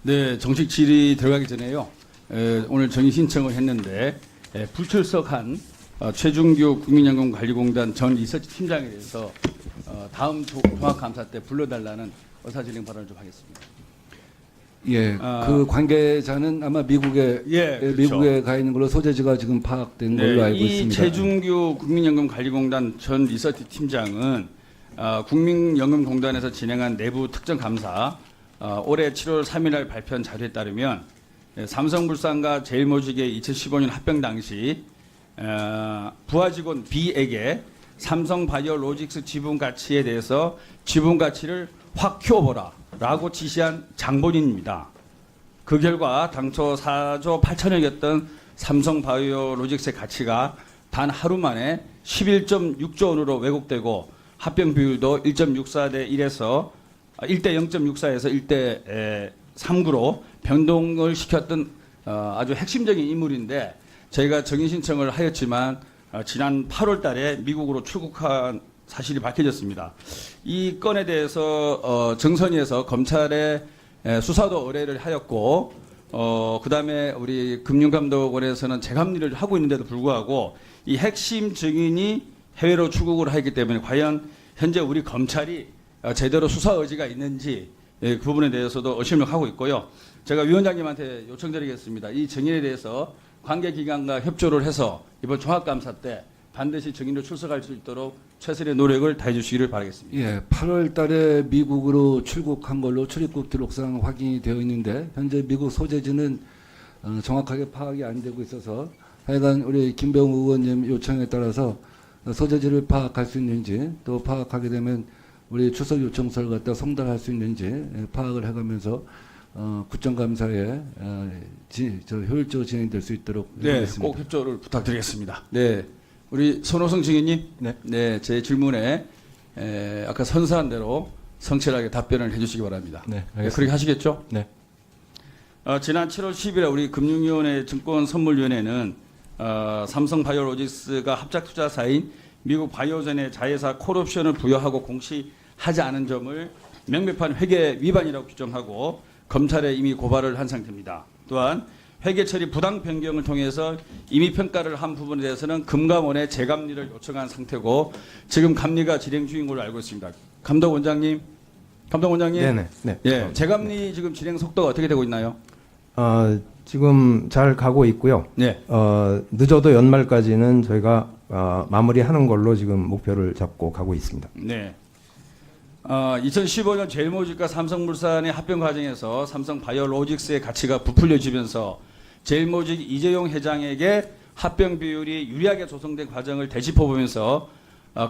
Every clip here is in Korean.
네, 정식 질의 들어가기 전에요. 오늘 정의 신청을 했는데 불출석한 최준규 국민연금관리공단 전 리서치 팀장에 대해서 다음 종합감사 때 불러달라는 의사진행 발언을 좀 하겠습니다. 예, 그 관계자는 아마 미국에 그렇죠. 미국에 가 있는 걸로 소재지가 지금 파악된 걸로 알고 이 있습니다. 최준규 국민연금관리공단 전 리서치 팀장은 국민연금공단에서 진행한 내부 특정 감사 올해 7월 3일날 발표한 자료에 따르면 삼성물산과 제일모직의 2015년 합병 당시 부하 직원 B에게 삼성바이오로직스 지분 가치에 대해서 지분 가치를 확 키워보라라고 지시한 장본인입니다. 그 결과 당초 4조 8천억이었던 삼성바이오로직스의 가치가 단 하루 만에 11.6조 원으로 왜곡되고 합병 비율도 1.64대 1에서 1대 0.64에서 1대 3구로 변동을 시켰던 아주 핵심적인 인물인데 저희가 정의 신청을 하였지만 지난 8월 달에 미국으로 출국한 사실이 밝혀졌습니다. 이 건에 대해서 정선위에서 검찰에 수사도 의뢰를 하였고 그다음에 우리 금융감독원에서는 재감리를 하고 있는데도 불구하고 이 핵심 증인이 해외로 출국을 하기 때문에 과연 현재 우리 검찰이 제대로 수사 의지가 있는지 그 부분에 대해서도 의심을 하고 있고요. 제가 위원장님한테 요청드리겠습니다. 이 증인에 대해서 관계기관과 협조를 해서 이번 종합감사 때 반드시 증인으로 출석할 수 있도록 최선의 노력을 다해 주시기를 바라겠습니다. 예, 8월 달에 미국으로 출국한 걸로 출입국 기록상 확인이 되어 있는데 현재 미국 소재지는 정확하게 파악이 안 되고 있어서 하여간 우리 김병우 의원님 요청에 따라서 소재지를 파악할 수 있는지 또 파악하게 되면 우리 출석 요청서를 갖다 송달할 수 있는지 파악을 해가면서 국정감사에 효율적으로 진행될 수 있도록 하겠습니다. 꼭 협조를 부탁드리겠습니다. 네, 우리 손호성 증인님, 네, 제 질문에 아까 선사한 대로 성실하게 답변을 해주시기 바랍니다. 네, 알겠습니다. 그렇게 하시겠죠? 네. 지난 7월 10일에 우리 금융위원회 증권선물위원회는 삼성바이오로직스가 합작투자사인 미국 바이오젠의 자회사 콜옵션을 부여하고 공시하지 않은 점을 명백한 회계 위반이라고 규정하고 검찰에 이미 고발을 한 상태입니다. 또한 회계 처리 부당 변경을 통해서 이미 평가를 한 부분에 대해서는 금감원에 재감리를 요청한 상태고 지금 감리가 진행 중인 걸로 알고 있습니다. 감독원장님. 네네. 네. 예, 재감리 지금 진행 속도가 어떻게 되고 있나요? 지금 잘 가고 있고요. 네. 늦어도 연말까지는 저희가 마무리하는 걸로 지금 목표를 잡고 가고 있습니다. 네. 2015년 제일모직과 삼성물산의 합병 과정에서 삼성바이오로직스의 가치가 부풀려지면서 제일모직 이재용 회장에게 합병 비율이 유리하게 조성된 과정을 되짚어보면서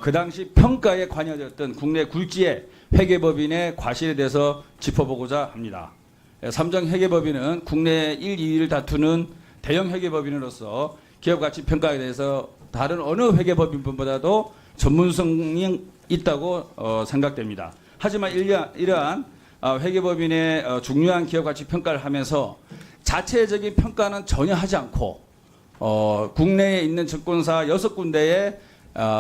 그 당시 평가에 관여되었던 국내 굴지의 회계법인의 과실에 대해서 짚어보고자 합니다. 삼성회계법인은 국내 1, 2위를 다투는 대형 회계법인으로서 기업가치 평가에 대해서 다른 어느 회계법인보다도 전문성이 있다고 생각됩니다. 하지만 이러한 회계법인의 중요한 기업가치 평가를 하면서 자체적인 평가는 전혀 하지 않고 국내에 있는 증권사 6군데의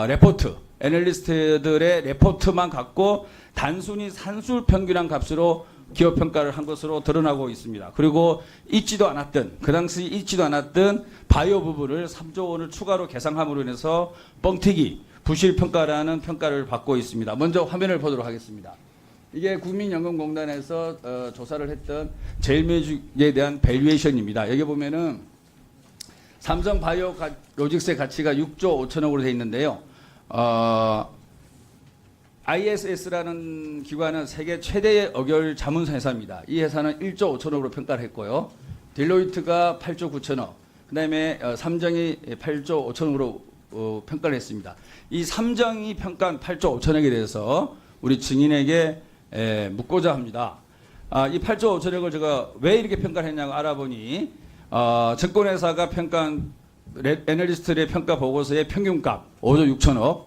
레포트, 애널리스트들의 레포트만 갖고 단순히 산술 평균한 값으로 기업 평가를 한 것으로 드러나고 있습니다. 그리고 그 당시 잊지도 않았던 바이오 부분을 3조 원을 추가로 계상함으로 인해서 뻥튀기, 부실평가라는 평가를 받고 있습니다. 먼저 화면을 보도록 하겠습니다. 이게 국민연금공단에서 조사를 했던 제일모직에 대한 밸류에이션입니다. 여기 보면은 삼성바이오로직스의 가치가 6조 5천억으로 되어 있는데요. ISS라는 기관은 세계 최대의 의결 자문사 회사입니다. 이 회사는 1조 5천억으로 평가를 했고요. 딜로이트가 8조 9천억, 그 다음에 삼정이 8조 5천억으로 평가를 했습니다. 이 삼정이 평가한 8조 5천억에 대해서 우리 증인에게 묻고자 합니다. 이 8조 5천억을 제가 왜 이렇게 평가를 했냐고 알아보니 증권회사가 평가한 애널리스트의 평가 보고서의 평균값 5조 6천억,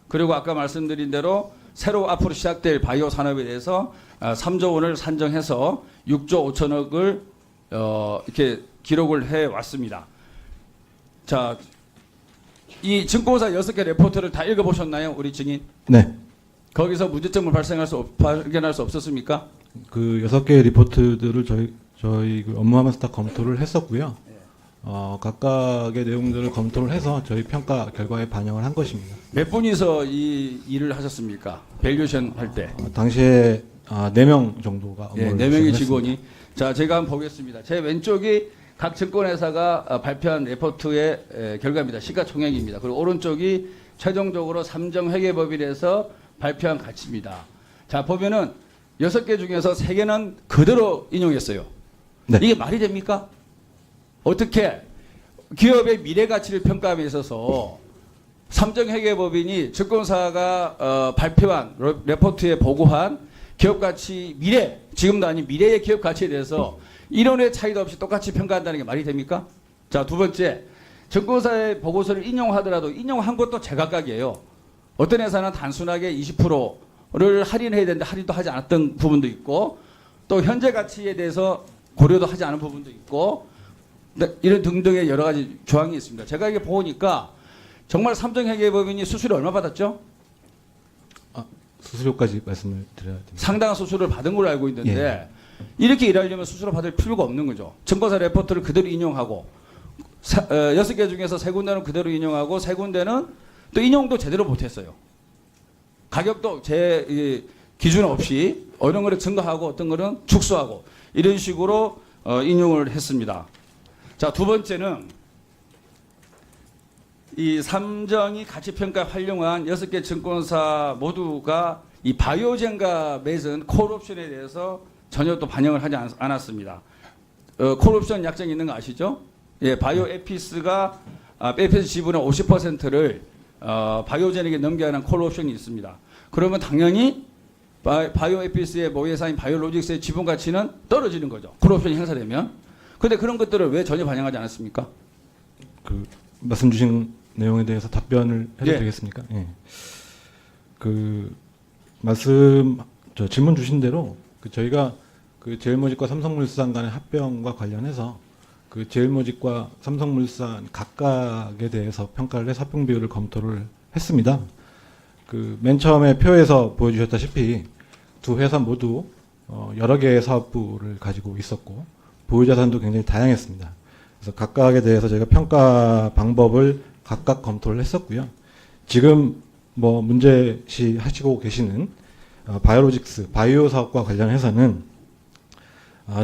그리고 아까 말씀드린 대로 새로 앞으로 시작될 바이오 산업에 대해서 3조 원을 산정해서 6조 5천억을 이렇게 기록을 해 왔습니다. 자, 이 증권사 6개 레포트를 다 읽어보셨나요, 우리 증인? 네. 거기서 문제점을 발견할 수 없었습니까? 그 6개의 리포트들을 저희 저희 그 업무하면서 다 검토를 했었고요. 각각의 내용들을 검토를 해서 저희 평가 결과에 반영을 한 것입니다. 몇 분이서 이 일을 하셨습니까? 밸류션 할 때. 당시에 4명 정도가 네, 업무를 4명의 진행했습니다. 직원이. 자, 제가 한번 보겠습니다. 제 왼쪽이 각 증권회사가 발표한 레포트의 결과입니다. 시가총액입니다. 그리고 오른쪽이 최종적으로 삼정회계법인에서 발표한 가치입니다. 자, 보면은 6개 중에서 3개는 그대로 인용했어요. 네. 이게 말이 됩니까? 어떻게 기업의 미래 가치를 평가함에 있어서 삼정회계법인이 증권사가 발표한 레포트에 보고한 기업 가치 미래, 지금도 아닌 미래의 기업 가치에 대해서 이론의 차이도 없이 똑같이 평가한다는 게 말이 됩니까? 자, 두 번째, 증권사의 보고서를 인용하더라도 인용한 것도 제각각이에요. 어떤 회사는 단순하게 20%를 할인해야 되는데 할인도 하지 않았던 부분도 있고, 또 현재 가치에 대해서 고려도 하지 않은 부분도 있고, 이런 등등의 여러 가지 조항이 있습니다. 제가 이게 보니까 정말 삼정회계법인이 수수료 얼마 받았죠? 수수료까지 말씀을 드려야 됩니다. 상당한 수수료를 받은 걸로 알고 있는데 이렇게 일하려면 수수료 받을 필요가 없는 거죠. 증권사 레포트를 그대로 인용하고 6개 중에서 3군데는 그대로 인용하고 3군데는 또 인용도 제대로 못했어요. 가격도 제 기준 없이 어느 거를 증가하고 어떤 거는 축소하고 이런 식으로 인용을 했습니다. 자, 두 번째는 이 삼정이 가치평가에 활용한 6개 증권사 모두가 이 바이오젠과 맺은 콜옵션에 대해서 전혀 또 반영을 하지 않았습니다. 콜옵션 약정이 있는 거 아시죠? 예, 바이오 에피스가 에피스 지분의 50%를 바이오젠에게 넘겨야 하는 콜옵션이 있습니다. 그러면 당연히 바이오 에피스의 모회사인 바이오로직스의 지분 가치는 떨어지는 거죠. 콜옵션이 행사되면. 그런데 그런 것들을 왜 전혀 반영하지 않았습니까? 그 말씀 주신 내용에 대해서 답변을 해도 되겠습니까? 예. 그 질문 주신 대로 저희가 그 제일모직과 삼성물산 간의 합병과 관련해서 그 제일모직과 삼성물산 각각에 대해서 평가를 해서 합병 비율을 검토를 했습니다. 그 맨 처음에 표에서 보여주셨다시피 두 회사 모두 여러 개의 사업부를 가지고 있었고 보유 자산도 굉장히 다양했습니다. 그래서 각각에 대해서 저희가 평가 방법을 각각 검토를 했었고요. 지금 뭐 문제시 하시고 계시는 바이오로직스 바이오 사업과 관련해서는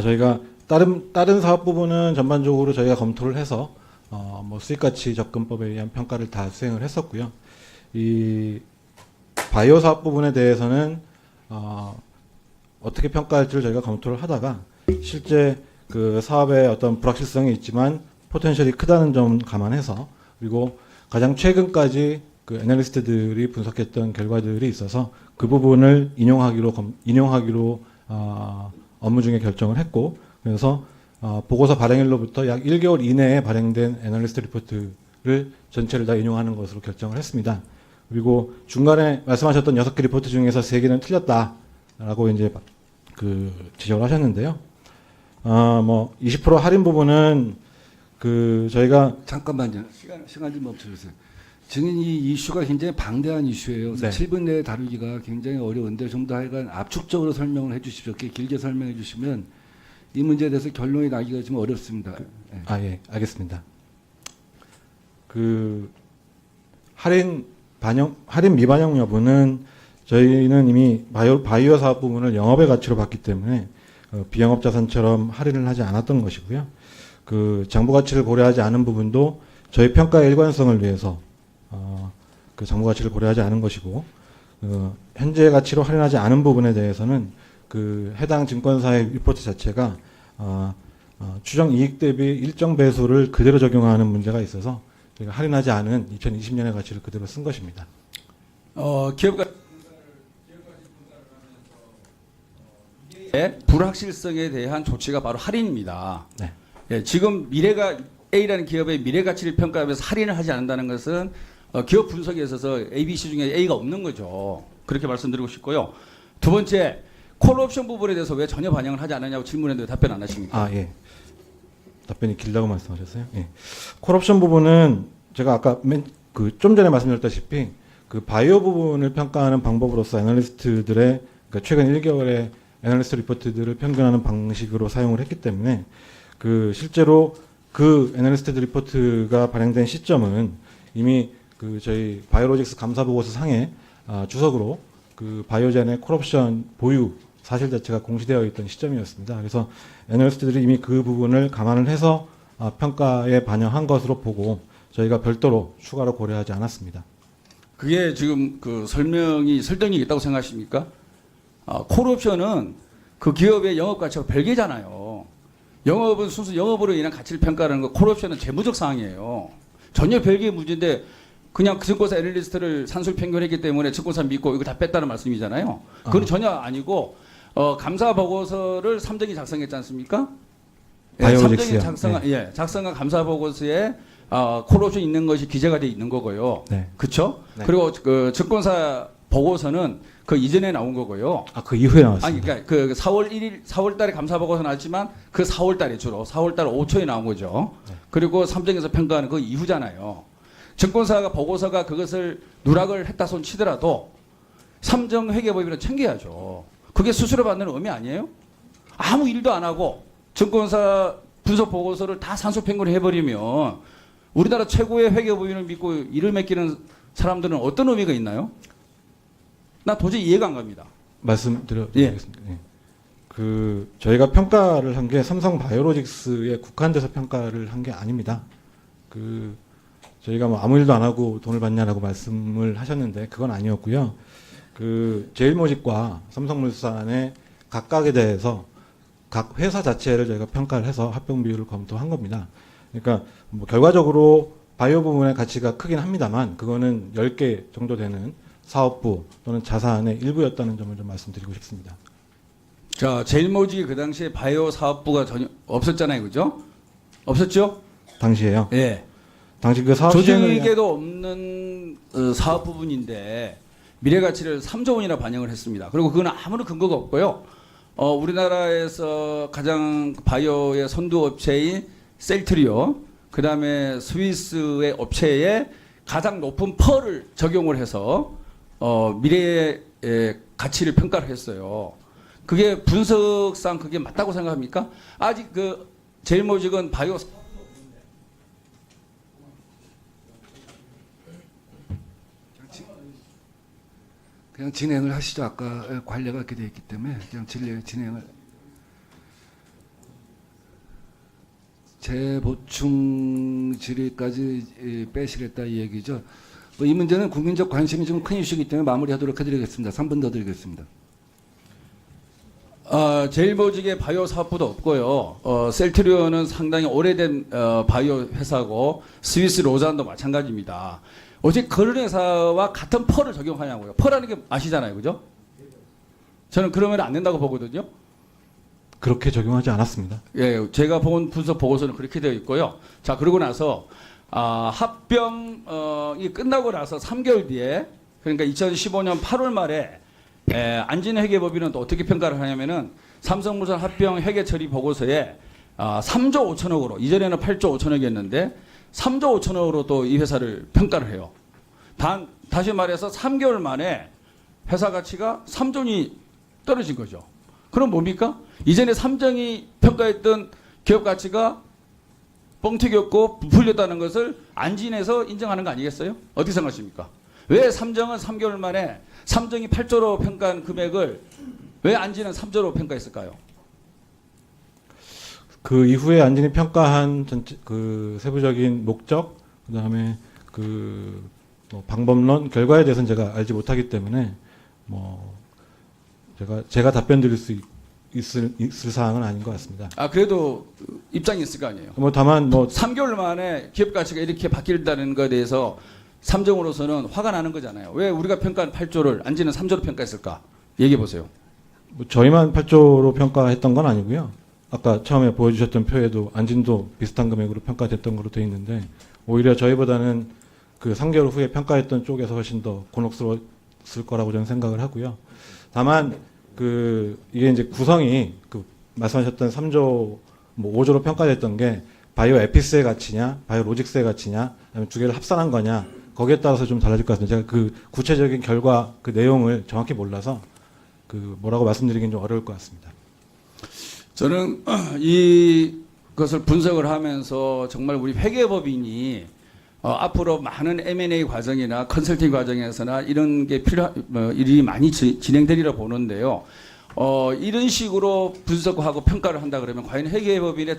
저희가 다른 사업 부분은 전반적으로 저희가 검토를 해서 뭐 수익가치 접근법에 의한 평가를 다 수행을 했었고요. 이 바이오 사업 부분에 대해서는 어떻게 평가할지를 저희가 검토를 하다가 실제 그 사업의 어떤 불확실성이 있지만 포텐셜이 크다는 점 감안해서 그리고 가장 최근까지 그 애널리스트들이 분석했던 결과들이 있어서 그 부분을 인용하기로 업무 중에 결정을 했고 그래서 보고서 발행일로부터 약 1개월 이내에 발행된 애널리스트 리포트를 전체를 다 인용하는 것으로 결정을 했습니다. 그리고 중간에 말씀하셨던 6개 리포트 중에서 3개는 틀렸다라고 이제 그 지적을 하셨는데요. 뭐 20% 할인 부분은 그 저희가 잠깐만요. 시간 좀 멈춰주세요. 지금 이 이슈가 굉장히 방대한 이슈예요. 그래서 네. 7분 내에 다루기가 굉장히 어려운데 좀 더 하여간 압축적으로 설명을 해주십시오. 길게 설명해 주시면 이 문제에 대해서 결론이 나기가 좀 어렵습니다. 네. 예, 알겠습니다. 그 할인 미반영 여부는 저희는 이미 바이오 사업 부분을 영업의 가치로 봤기 때문에 비영업 자산처럼 할인을 하지 않았던 것이고요. 그 장부 가치를 고려하지 않은 부분도 저희 평가의 일관성을 위해서 그 장부 가치를 고려하지 않은 것이고 현재 가치로 할인하지 않은 부분에 대해서는 그 해당 증권사의 리포트 자체가 추정 이익 대비 일정 배수를 그대로 적용하는 문제가 있어서 저희가 할인하지 않은 2020년의 가치를 그대로 쓴 것입니다. 기업가 불확실성에 대한 조치가 바로 할인입니다. 네. 예, 지금 미래가 A라는 기업의 미래 가치를 평가하면서 할인을 하지 않는다는 것은 기업 분석에 있어서 A, B, C 중에 A가 없는 거죠. 그렇게 말씀드리고 싶고요. 두 번째, 콜옵션 부분에 대해서 왜 전혀 반영을 하지 않느냐고 질문했는데 답변 안 하십니까? 예. 답변이 길다고 말씀하셨어요. 예. 콜옵션 부분은 제가 아까 좀 전에 말씀드렸다시피 그 바이오 부분을 평가하는 방법으로서 애널리스트들의 그러니까 최근 1개월에 애널리스트 리포트들을 평균하는 방식으로 사용을 했기 때문에 그 실제로 그 애널리스트 리포트가 발행된 시점은 이미 그 저희 바이오로직스 감사 보고서 상에 주석으로 그 바이오젠의 콜옵션 보유 사실 자체가 공시되어 있던 시점이었습니다. 그래서 애널리스트들이 이미 그 부분을 감안을 해서 평가에 반영한 것으로 보고 저희가 별도로 추가로 고려하지 않았습니다. 그게 지금 그 설득력이 있다고 생각하십니까? 콜옵션은 그 기업의 영업 가치와 별개잖아요. 영업은 순수 영업으로 인한 가치를 평가하는 거, 콜옵션은 재무적 사항이에요. 전혀 별개의 문제인데 그냥 그 증권사 애널리스트를 산술 평균했기 때문에 증권사 믿고 이거 다 뺐다는 말씀이잖아요. 그건 전혀 아니고 감사 보고서를 삼정이 작성했지 않습니까? 바이오로직스요. 삼정이 작성한 감사 보고서에 콜옵션 있는 것이 기재가 돼 있는 거고요. 네. 그렇죠? 네. 그리고 그 증권사 보고서는 그 이전에 나온 거고요. 그 이후에 아니 나왔습니다. 그러니까 그 4월 달에 감사 보고서 나왔지만 그 4월 달에 주로 4월 달 5초에 나온 거죠. 네. 그리고 삼정에서 평가하는 그 이후잖아요. 증권사가 보고서가 그것을 누락을 했다 손 치더라도 삼정 회계법인은 챙겨야죠. 그게 수수료 받는 의미 아니에요? 아무 일도 안 하고 증권사 분석 보고서를 다 산수 평균을 해버리면 우리나라 최고의 회계법인을 믿고 일을 맡기는 사람들은 어떤 의미가 있나요? 나 도저히 이해가 안 갑니다. 말씀드리겠습니다. 예. 그 저희가 평가를 한 게 삼성 바이오로직스에 국한돼서 평가를 한 게 아닙니다. 그 저희가 뭐 아무 일도 안 하고 돈을 받냐라고 말씀을 하셨는데 그건 아니었고요. 그 제일모직과 삼성물산의 각각에 대해서 각 회사 자체를 저희가 평가를 해서 합병 비율을 검토한 겁니다. 그러니까 뭐 결과적으로 바이오 부문의 가치가 크긴 합니다만 그거는 10개 정도 되는 사업부 또는 자산의 일부였다는 점을 좀 말씀드리고 싶습니다. 자, 제일모직이 그 당시에 바이오 사업부가 전혀 없었잖아요, 그죠? 없었죠? 당시에요. 예. 당시 그 사업 시행을 조직에도 없는 사업 부분인데 미래 가치를 3조 원이나 반영을 했습니다. 그리고 그건 아무런 근거가 없고요. 우리나라에서 가장 바이오의 선두 업체인 셀트리오, 그 다음에 스위스의 업체에 가장 높은 펄을 적용을 해서 미래의 가치를 평가를 했어요. 그게 분석상 그게 맞다고 생각합니까? 아직 그 제일모직은 바이오 그냥 진행을 하시죠. 아까 관례가 그렇게 되어 있기 때문에 그냥 진행을. 재보충 질의까지 빼시겠다 이 얘기죠. 이 문제는 국민적 관심이 좀 큰 이슈이기 때문에 마무리하도록 해드리겠습니다. 3분 더 드리겠습니다. 제일모직의 바이오 사업부도 없고요. 셀트리온은 상당히 오래된 바이오 회사고 스위스 로잔도 마찬가지입니다. 어제 그런 회사와 같은 펄을 적용하냐고요. 펄하는 게 아시잖아요, 그죠? 저는 그러면 안 된다고 보거든요. 그렇게 적용하지 않았습니다. 예, 제가 본 분석 보고서는 그렇게 되어 있고요. 자, 그러고 나서 합병이 끝나고 나서 3개월 뒤에 그러니까 2015년 8월 말에 안진회계법인은 또 어떻게 평가를 하냐면은 삼성물산 합병 회계 처리 보고서에 3조 5천억으로 이전에는 8조 5천억이었는데 3조 5천억으로 또 이 회사를 평가를 해요. 다시 말해서 3개월 만에 회사 가치가 3조원이 떨어진 거죠. 그럼 뭡니까? 이전에 삼정이 평가했던 기업 가치가 뻥튀기였고 부풀렸다는 것을 안진에서 인정하는 거 아니겠어요? 어떻게 생각하십니까? 왜 삼정은 3개월 만에 삼정이 8조로 평가한 금액을 왜 안진은 3조로 평가했을까요? 그 이후에 안진이 평가한 전체 그 세부적인 목적, 그다음에 그 뭐 방법론, 결과에 대해서는 제가 알지 못하기 때문에 뭐 제가 답변 드릴 수 있을 사항은 아닌 것 같습니다. 그래도 입장이 있을 거 아니에요. 뭐 다만 뭐 3개월 만에 기업 가치가 이렇게 바뀐다는 것에 대해서 삼정으로서는 화가 나는 거잖아요. 왜 우리가 평가한 8조를 안진은 3조로 평가했을까? 얘기해 보세요. 뭐 저희만 8조로 평가했던 건 아니고요. 아까 처음에 보여주셨던 표에도 안진도 비슷한 금액으로 평가됐던 걸로 되어 있는데 오히려 저희보다는 그 3개월 후에 평가했던 쪽에서 훨씬 더 곤혹스러웠을 거라고 저는 생각을 하고요. 다만 그 이게 이제 구성이 그 말씀하셨던 3조 뭐 5조로 평가됐던 게 바이오 에피스의 가치냐, 바이오 로직스의 가치냐, 아니면 두 개를 합산한 거냐 거기에 따라서 좀 달라질 것 같습니다. 제가 그 구체적인 결과 그 내용을 정확히 몰라서 그 뭐라고 말씀드리긴 좀 어려울 것 같습니다. 저는 이것을 분석을 하면서 정말 우리 회계법인이 앞으로 많은 M&A 과정이나 컨설팅 과정에서나 이런 게 일이 많이 진행되리라 보는데요. 이런 식으로 분석하고 평가를 한다 그러면 과연 회계법인의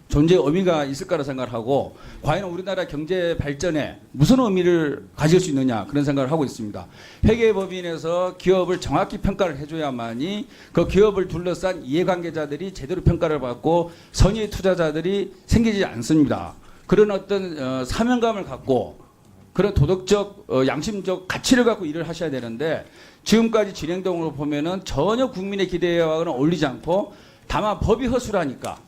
존재의 의미가 있을 거라 생각을 하고, 과연 우리나라 경제 발전에 무슨 의미를 가질 수 있느냐, 그런 생각을 하고 있습니다. 회계법인에서 기업을 정확히 평가를 해줘야만이 그 기업을 둘러싼 이해관계자들이 제대로 평가를 받고 선의 투자자들이 생기지 않습니다. 그런 어떤 사명감을 갖고 그런 도덕적 양심적 가치를 갖고 일을 하셔야 되는데, 지금까지 진행된 걸 보면은 전혀 국민의 기대와는 어울리지 않고, 다만 법이 허술하니까,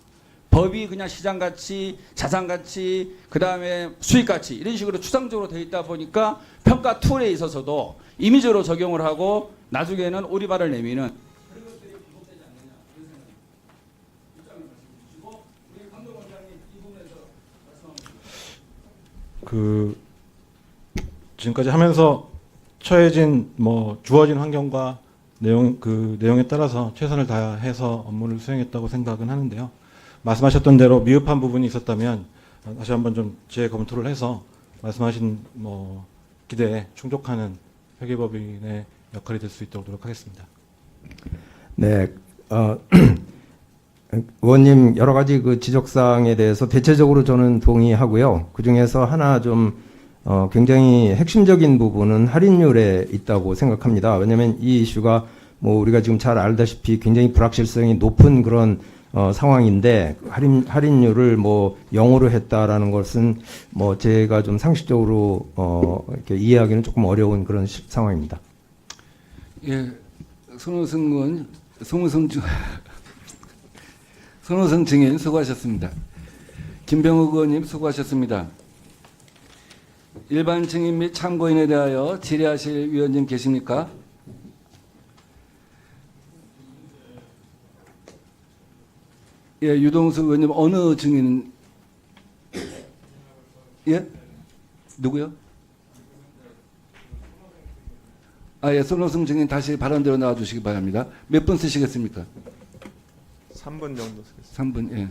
법이 그냥 시장가치, 자산가치, 그 다음에 수익가치 이런 식으로 추상적으로 되어 있다 보니까 평가 툴에 있어서도 임의적으로 적용을 하고 나중에는 오리발을 내미는 그런 것들이 반복되지 않느냐, 그런 생각입니다. 입장을 말씀해 주시고, 우리 강동 원장님 이 부분에서 말씀하시죠. 지금까지 하면서 처해진 주어진 환경과 내용에 따라서 최선을 다해서 업무를 수행했다고 생각은 하는데요. 말씀하셨던 대로 미흡한 부분이 있었다면 다시 한번 좀 재검토를 해서 말씀하신 기대에 충족하는 회계법인의 역할이 될 수 있도록 노력하겠습니다. 네, 의원님 여러 가지 그 지적사항에 대해서 대체적으로 저는 동의하고요. 그 중에서 하나 좀 굉장히 핵심적인 부분은 할인율에 있다고 생각합니다. 왜냐하면 이 이슈가 우리가 지금 잘 알다시피 굉장히 불확실성이 높은 그런 상황인데, 할인율을 0으로 했다라는 것은 제가 좀 상식적으로 이렇게 이해하기는 조금 어려운 그런 상황입니다. 예, 손호승 증인 수고하셨습니다. 김병욱 의원님 수고하셨습니다. 일반 증인 및 참고인에 대하여 질의하실 위원님 계십니까? 예, 유동수 의원님 어느 증인? 예? 누구요? 예, 손호승 증인 다시 발언대로 나와주시기 바랍니다. 몇 분 쓰시겠습니까? 3분 정도 쓰겠습니다. 3분, 예.